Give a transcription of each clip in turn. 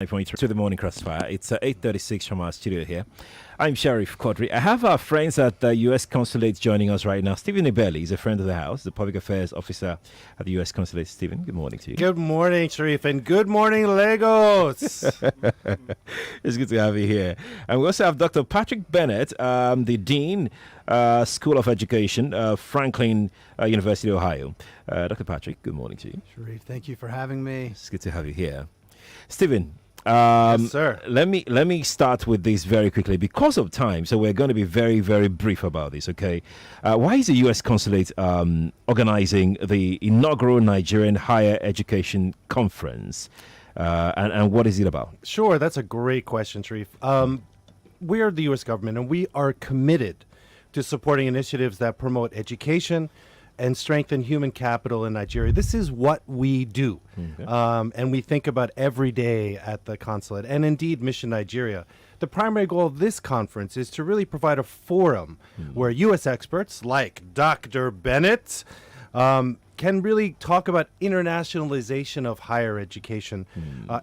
To the morning Crossfire. It's 8:36 from our studio here. I'm Sheriff Quadry. I have our friends at the U.S. Consulate joining us right now. Stephen Ibelli is a friend of the house, the Public Affairs Officer at the U.S. Consulate. Stephen, good morning to you. Good morning, Sharif, and good morning, Lagos. It's good to have you here. And we also have Dr. Patrick Bennett, the Dean, School of Education, Franklin University, Ohio. Dr. Patrick, good morning to you. Sharif, thank you for having me. It's good to have you here. Stephen, Yes, sir. let me start with this very quickly because of time. So we're going to be very, very brief about this. Okay, why is the U.S. Consulate organizing the inaugural Nigerian Higher Education Conference, and what is it about? Sure, that's a great question, Sharif. We are the U.S. government, and we are committed to supporting initiatives that promote education and strengthen human capital in Nigeria. This is what we do. Okay. And we think about every day at the consulate and indeed Mission Nigeria. The primary goal of this conference is to really provide a forum where U.S. experts like Dr. Bennett can really talk about internationalization of higher education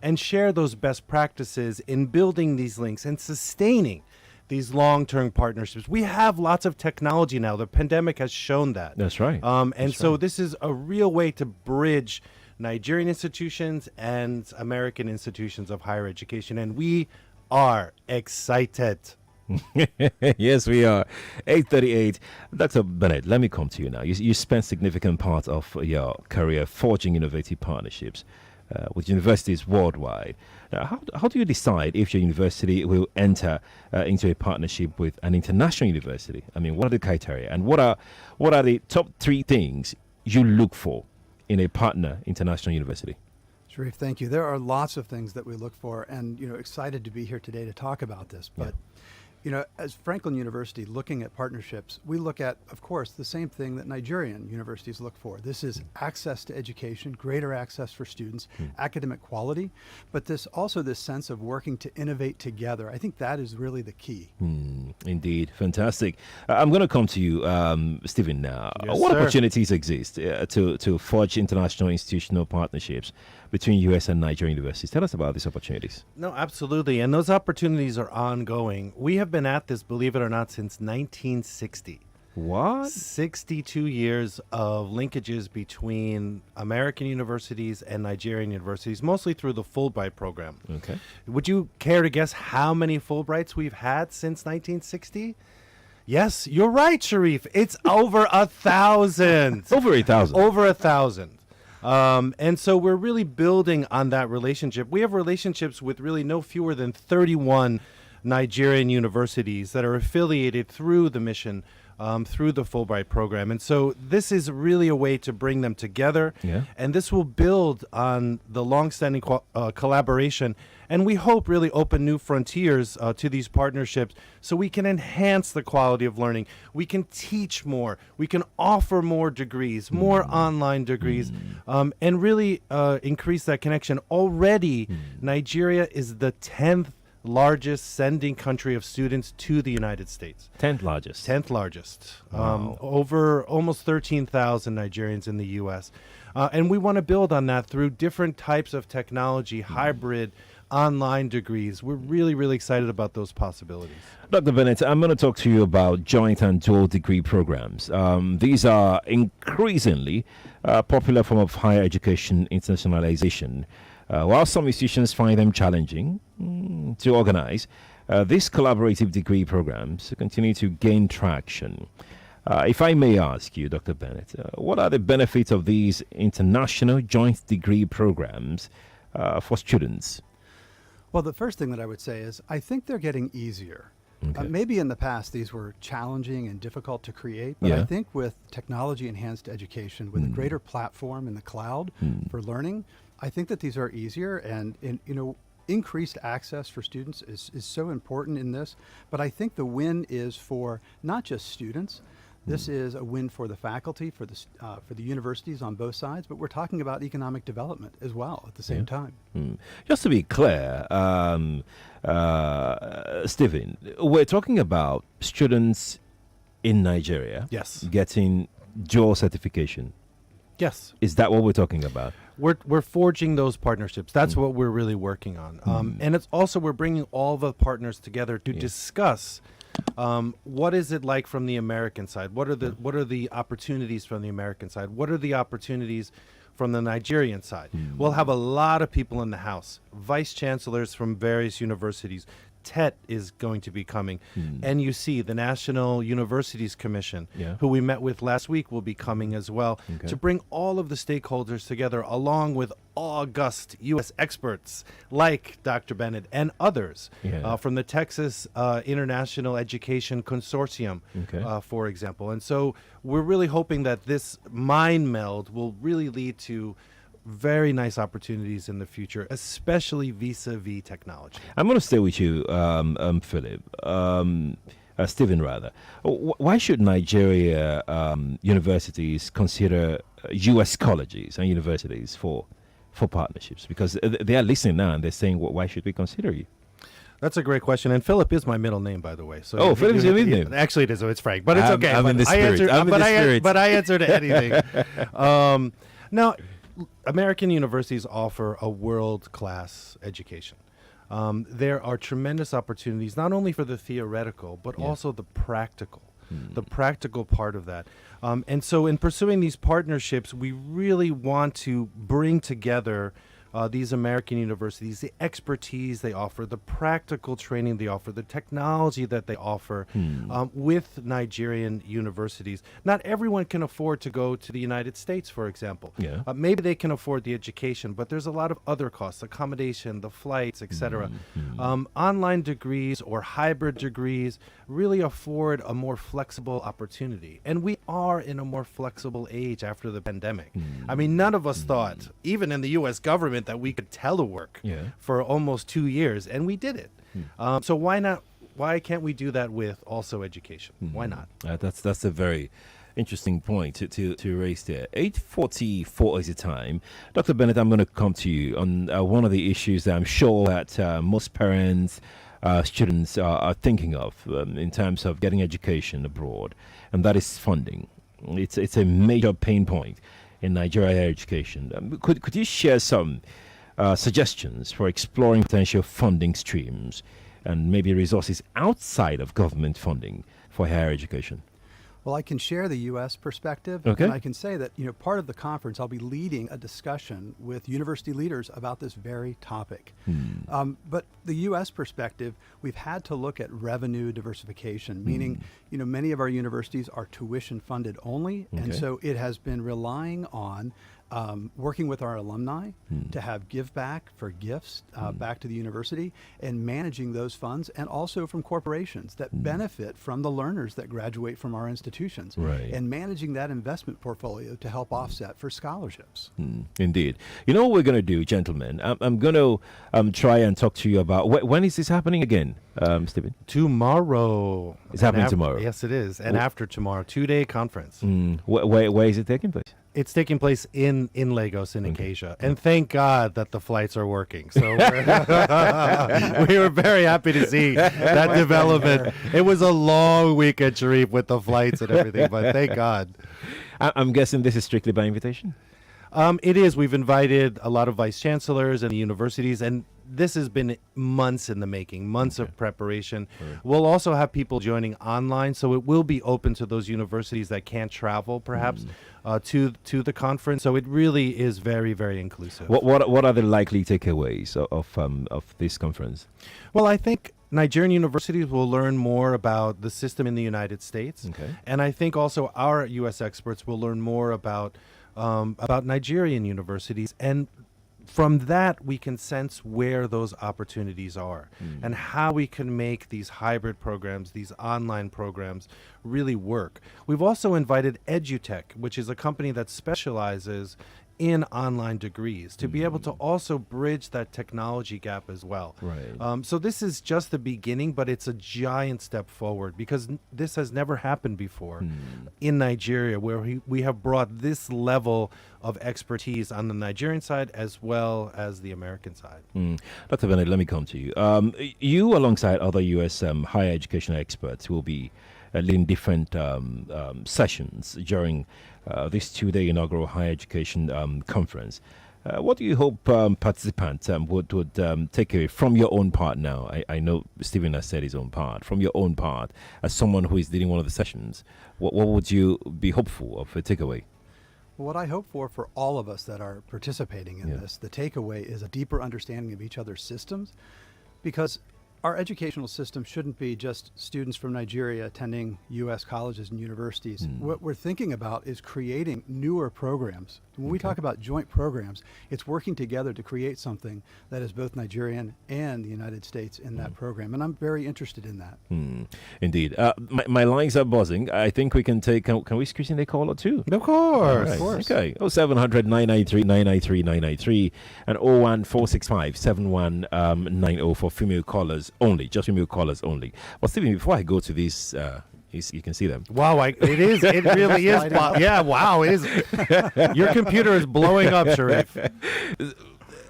and share those best practices in building these links and sustaining these long-term partnerships. We have lots of technology now. The pandemic has shown that. That's right. This is a real way to bridge Nigerian institutions and American institutions of higher education, and we are excited. Yes, we are. 8:38. Dr. Bennett, let me come to you now. You spent significant part of your career forging innovative partnerships with universities worldwide. Now, how do you decide if your university will enter into a partnership with an international university? I mean, what are the criteria, and what are the top three things you look for in a partner international university? Sharif, thank you. There are lots of things that we look for, and excited to be here today to talk about this. But as Franklin University looking at partnerships, we look at, of course, the same thing that Nigerian universities look for. This is access to education, greater access for students, academic quality, but this sense of working to innovate together. I think that is really the key. Indeed. Fantastic. I'm going to come to you, Stephen, now. Yes, What sir. opportunities exist to forge international institutional partnerships between U.S. and Nigerian universities? Tell us about these opportunities. No, absolutely. And those opportunities are ongoing. We have been at this, believe it or not, since 1960. What? 62 years of linkages between American universities and Nigerian universities, mostly through the Fulbright program. Okay. Would you care to guess how many Fulbrights we've had since 1960? Yes, you're right, Sharif. It's over 1,000. Over 8,000. Over 1,000. And so we're really building on that relationship. We have relationships with really no fewer than 31 Nigerian universities that are affiliated through the mission, through the Fulbright program. And so this is really a way to bring them together. Yeah. And this will build on the longstanding collaboration. And we hope really open new frontiers to these partnerships so we can enhance the quality of learning. We can teach more. We can offer more degrees, more online degrees, and really increase that connection. Already, Nigeria is the 10th largest sending country of students to the United States. 10th largest. 10th largest. Wow. Over almost 13,000 Nigerians in the U.S. And we want to build on that through different types of technology, hybrid, online degrees. We're really, really excited about those possibilities. Dr. Bennett, I'm going to talk to you about joint and dual degree programs. These are increasingly popular form of higher education internationalization. While some institutions find them challenging to organize, these collaborative degree programs continue to gain traction. If I may ask you, Dr. Bennett, what are the benefits of these international joint degree programs for students? Well, the first thing that I would say is I think they're getting easier. Okay. Maybe in the past these were challenging and difficult to create, but I think with technology-enhanced education, with a greater platform in the cloud for learning, I think that these are easier, and increased access for students is so important in this. But I think the win is for not just students. This is a win for the faculty, for the universities on both sides, but we're talking about economic development as well at the same time. Just to be clear, Stephen, we're talking about students in Nigeria Yes. getting dual certification. Yes. Is that what we're talking about? we're forging those partnerships. That's what we're really working on. And it's also we're bringing all the partners together to discuss what is it like from the American side? What are the opportunities from the American side? What are the opportunities from the Nigerian side? We'll have a lot of people in the house, vice chancellors from various universities. TET is going to be coming. NUC, the National Universities Commission, who we met with last week, will be coming as well to bring all of the stakeholders together, along with august U.S. experts like Dr. Bennett and others from the Texas International Education Consortium, for example. And so we're really hoping that this mind meld will really lead to very nice opportunities in the future, especially vis-a-vis technology. I'm going to stay with you, Philip. Stephen, rather. Why should Nigeria universities consider U.S. colleges and universities for partnerships? Because they are listening now and they're saying, why should we consider you? That's a great question. And Philip is my middle name, by the way. So Philip is your middle name. Actually, it is. It's Frank, but it's okay. I'm in the spirit. But I answer to anything. Now, American universities offer a world-class education. There are tremendous opportunities, not only for the theoretical, but also the practical part of that. And so in pursuing these partnerships, we really want to bring together these American universities, the expertise they offer, the practical training they offer, the technology that they offer with Nigerian universities. Not everyone can afford to go to the United States, for example. Maybe they can afford the education, but there's a lot of other costs, accommodation, the flights, etc. Online degrees or hybrid degrees really afford a more flexible opportunity. And we are in a more flexible age after the pandemic. I mean, none of us thought, even in the U.S. government, that we could telework for almost 2 years, and we did it. So why not? Why can't we do that with also education? Why not? That's a very interesting point to raise there. 8:44 is the time. Dr. Bennett, I'm going to come to you on one of the issues that I'm sure that most parents, students are thinking of in terms of getting education abroad, and that is funding. It's a major pain point in Nigeria higher education. Could you share some suggestions for exploring potential funding streams and maybe resources outside of government funding for higher education? Well, I can share the U.S. perspective, and I can say that part of the conference, I'll be leading a discussion with university leaders about this very topic. But the U.S. perspective, we've had to look at revenue diversification, meaning many of our universities are tuition funded only, and so it has been relying on working with our alumni to have give back for gifts back to the university, and managing those funds, and also from corporations that benefit from the learners that graduate from our institutions, and managing that investment portfolio to help offset for scholarships. Indeed. You know what we're going to do, gentlemen? I'm going to try and talk to you about when is this happening again, Stephen? Tomorrow. It's happening tomorrow. Yes, it is. And after tomorrow, 2-day conference. Where is it taking place? It's taking place in Lagos, in Acacia. And thank God that the flights are working. So we were very happy to see that development. It was a long weekend, Sharif, with the flights and everything, but thank God. I'm guessing this is strictly by invitation? It is. We've invited a lot of vice chancellors and universities, and this has been months in the making, months of preparation. We'll also have people joining online, so it will be open to those universities that can't travel, perhaps, to the conference. So it really is very, very inclusive. What are the likely takeaways of this conference? Well, I think Nigerian universities will learn more about the system in the United States, and I think also our U.S. experts will learn more about Nigerian universities, and from that we can sense where those opportunities are and how we can make these hybrid programs, these online programs, really work. We've also invited EduTech, which is a company that specializes in online degrees, to be able to also bridge that technology gap as well. So this is just the beginning, but it's a giant step forward, because this has never happened before in Nigeria, where we have brought this level of expertise on the Nigerian side as well as the American side. Dr. Bennett, let me come to you. You, alongside other U.S. higher educational experts, will be leading different sessions during this 2-day inaugural higher education conference. What do you hope participants would take away from your own part now? I know Stephen has said his own part. From your own part, as someone who is leading one of the sessions, what would you be hopeful of a takeaway? What I hope for all of us that are participating in this, the takeaway is a deeper understanding of each other's systems, because our educational system shouldn't be just students from Nigeria attending U.S. colleges and universities. What we're thinking about is creating newer programs. When we talk about joint programs, it's working together to create something that is both Nigerian and the United States in that program. And I'm very interested in that. Indeed. My lines are buzzing. I think we can take, can we squeeze in a call or two? Of course. Right. Of course. Okay. 0700 993 993 993 and 01465 7190 for female callers only. Just female callers only. But Stephen, before I go to these, you can see them. Wow, it is. It really is. Yeah, wow, it is. Your computer is blowing up, Sharif.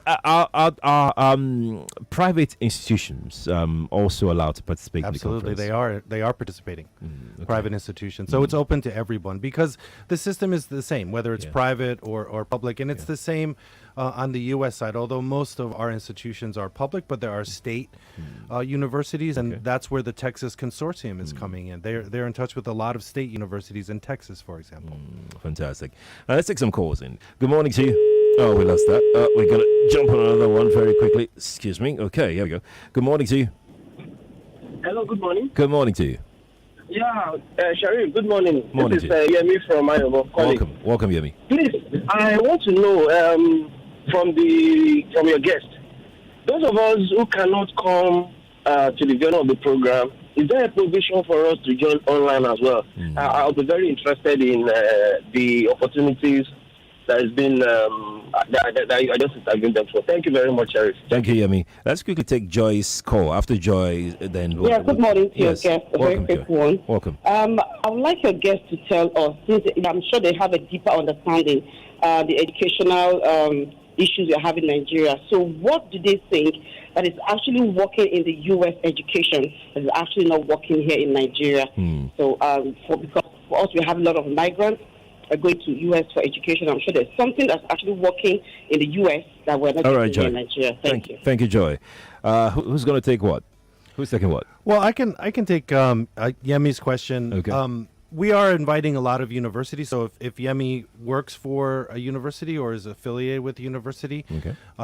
Are private institutions also allowed to participate? Absolutely, in the conference? they are participating. Okay. Private institutions, so it's open to everyone because the system is the same, whether it's private or public, and it's the same on the U.S. side. Although most of our institutions are public, but there are state universities, and that's where the Texas Consortium is coming in. They're in touch with a lot of state universities in Texas, for example. Fantastic. Let's take some calls in. Good morning to you. Oh, we lost that. We're going to jump on another one very quickly. Excuse me. Okay, here we go. Good morning to you. Hello, good morning. Good morning to you. Yeah, Sharif, good morning. Morning this to is Yemi from Iowa calling. Welcome, Yemi. Please, I want to know from your guest, those of us who cannot come to the venue of the program, is there a provision for us to join online as well? I'll be very interested in the opportunities that has been that I just interviewed them for. Thank you very much, Sharif. Thank you, Yemi. Let's quickly take Joy's call. After Joy, then good morning to your guest. A very quick one. Welcome. I would like your guest to tell us, since I'm sure they have a deeper understanding the educational issues we have in Nigeria. So what do they think that is actually working in the U.S. education that is actually not working here in Nigeria? So because for us, we have a lot of migrants are going to U.S. for education. I'm sure there's something that's actually working in the U.S. that we're not doing here in Nigeria. Thank you. Thank you, Joy. Who's going to take what? Who's taking what? Well, I can take Yemi's question. Okay. We are inviting a lot of universities. So if Yemi works for a university or is affiliated with a university,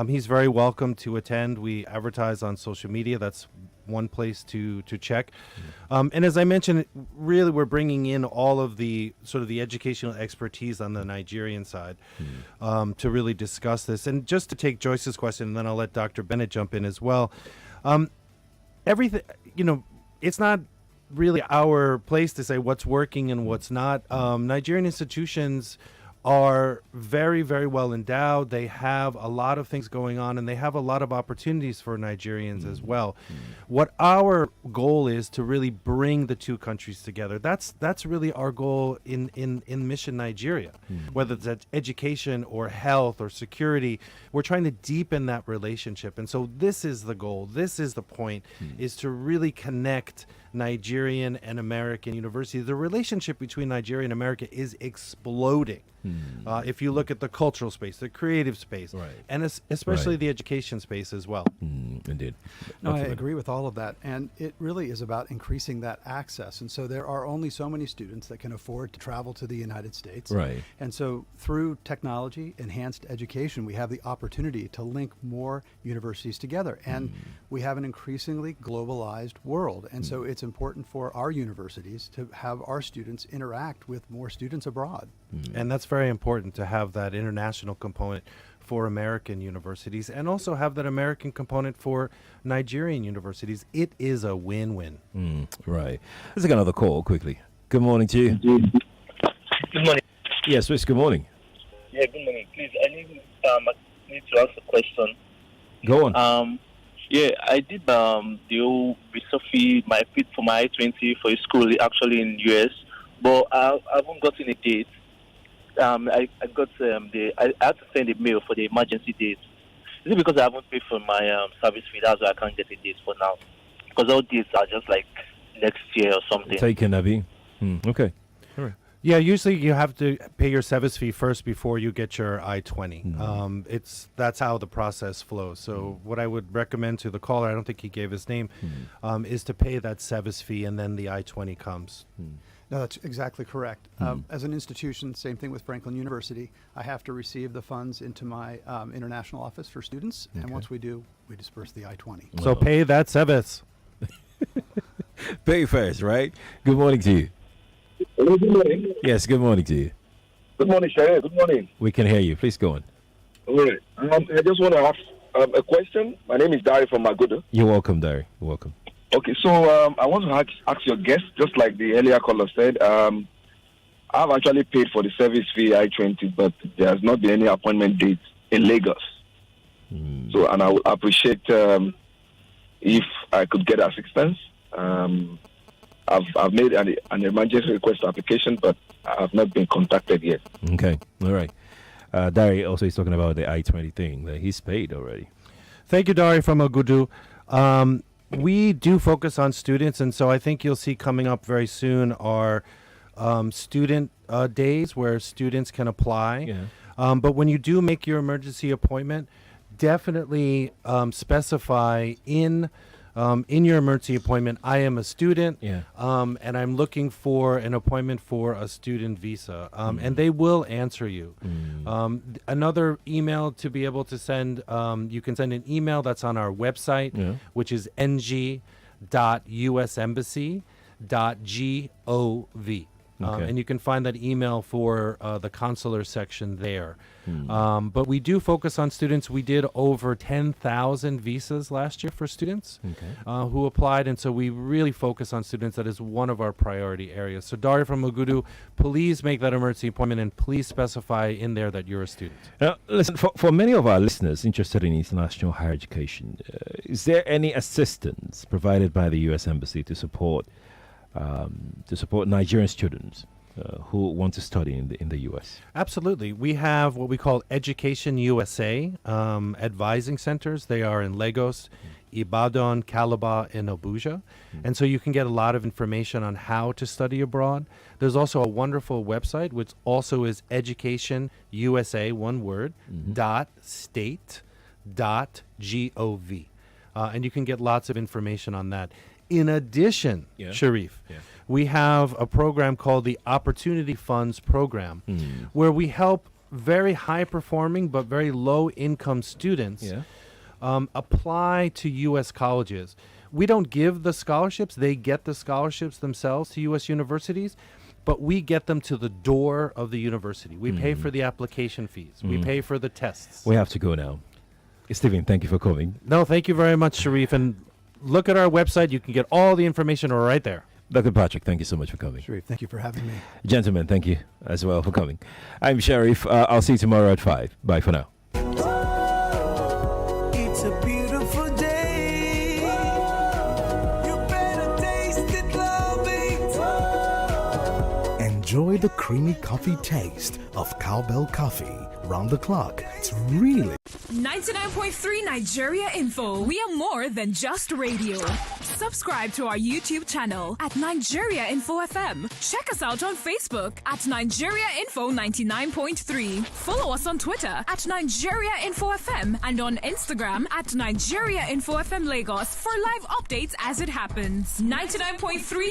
he's very welcome to attend. We advertise on social media. That's one place to check. And as I mentioned, really we're bringing in all of the sort of the educational expertise on the Nigerian side to really discuss this. And just to take Joyce's question, and then I'll let Dr. Bennett jump in as well. Everything, it's not really our place to say what's working and what's not. Nigerian institutions are very, very well endowed. They have a lot of things going on, and they have a lot of opportunities for Nigerians as well. What our goal is to really bring the two countries together. That's really our goal in Mission Nigeria. Whether it's education or health or security, we're trying to deepen that relationship. And so this is the goal. This is the point, is to really connect Nigerian and American universities. The relationship between Nigeria and America is exploding. If you look at the cultural space, the creative space, and especially the education space as well. Indeed. No, I agree with all of that. And it really is about increasing that access. And so there are only so many students that can afford to travel to the United States. Right. And so through technology, enhanced education, we have the opportunity to link more universities together. And we have an increasingly globalized world. And so it's important for our universities to have our students interact with more students abroad. And that's very important to have that international component for American universities and also have that American component for Nigerian universities. It is a win-win. Right. Let's take another call quickly. Good morning to you. Good morning. Yes, Rich, good morning. Yeah, good morning. Please, I need to ask a question. Go on. Yeah, I did the whole Sophie, my fit for my I-20 for a school actually in US, but I haven't gotten a date. I got I had to send a mail for the emergency date. Is it because I haven't paid for my service fee? That's why I can't get a date for now. Because all dates are just like next year or something. Taken, Abby. Okay. All right. Yeah, usually you have to pay your service fee first before you get your I-20. That's how the process flows. So what I would recommend to the caller, I don't think he gave his name, is to pay that service fee and then the I-20 comes. No, that's exactly correct. As an institution, same thing with Franklin University. I have to receive the funds into my international office for students, and once we do, we disperse the I-20. So pay that service. Pay first, right? Good morning to you. Hello, good morning. Yes, good morning to you. Good morning, Sherry. Good morning. We can hear you. Please go on. All right. I just want to ask a question. My name is Dari from Magodo. You're welcome, Dari. You're welcome. Okay, so I want to ask your guest, just like the earlier caller said, I've actually paid for the service fee I-20, but there has not been any appointment date in Lagos. So, and I would appreciate if I could get assistance. I've made an emergency request application, but I have not been contacted yet. Okay, all right. Dari also is talking about the I-20 thing that he's paid already. Thank you, Dari from Ogudu. We do focus on students, and so I think you'll see coming up very soon are student days where students can apply. Yeah. But when you do make your emergency appointment, definitely specify in your emergency appointment, I am a student, and I'm looking for an appointment for a student visa, and they will answer you. Another email to be able to send, you can send an email that's on our website, which is ng.usembassy.gov. And you can find that email for the consular section there. But we do focus on students. We did over 10,000 visas last year for students who applied. And so we really focus on students. That is one of our priority areas. So Daria from Mugudu, please make that emergency appointment and please specify in there that you're a student. Now, listen, for many of our listeners interested in international higher education, is there any assistance provided by the U.S. Embassy to support Nigerian students who want to study in the U.S.? Absolutely. We have what we call Education USA advising centers. They are in Lagos, Ibadan, Calabar, and Abuja. And so you can get a lot of information on how to study abroad. There's also a wonderful website, which also is Education USA, one word, .state.gov. And you can get lots of information on that. In addition, Sharif, we have a program called the Opportunity Funds Program, where we help very high-performing but very low-income students apply to U.S. colleges. We don't give the scholarships. They get the scholarships themselves to U.S. universities, but we get them to the door of the university. We pay for the application fees. We pay for the tests. We have to go now. Stephen, thank you for coming. No, thank you very much, Sharif. And look at our website. You can get all the information right there. Dr. Patrick, thank you so much for coming. Sharif, thank you for having me. Gentlemen, thank you as well for coming. I'm Sharif. I'll see you tomorrow at 5. Bye for now. It's a beautiful day. You better taste it, love it. Enjoy the creamy coffee taste of Cowbell Coffee. Round the clock. It's really 99.3 Nigeria Info. We are more than just radio. Subscribe to our YouTube channel at Nigeria Info FM. Check us out on Facebook at Nigeria Info 99.3. Follow us on Twitter at Nigeria Info FM and on Instagram at Nigeria Info FM Lagos for live updates as it happens. 99.3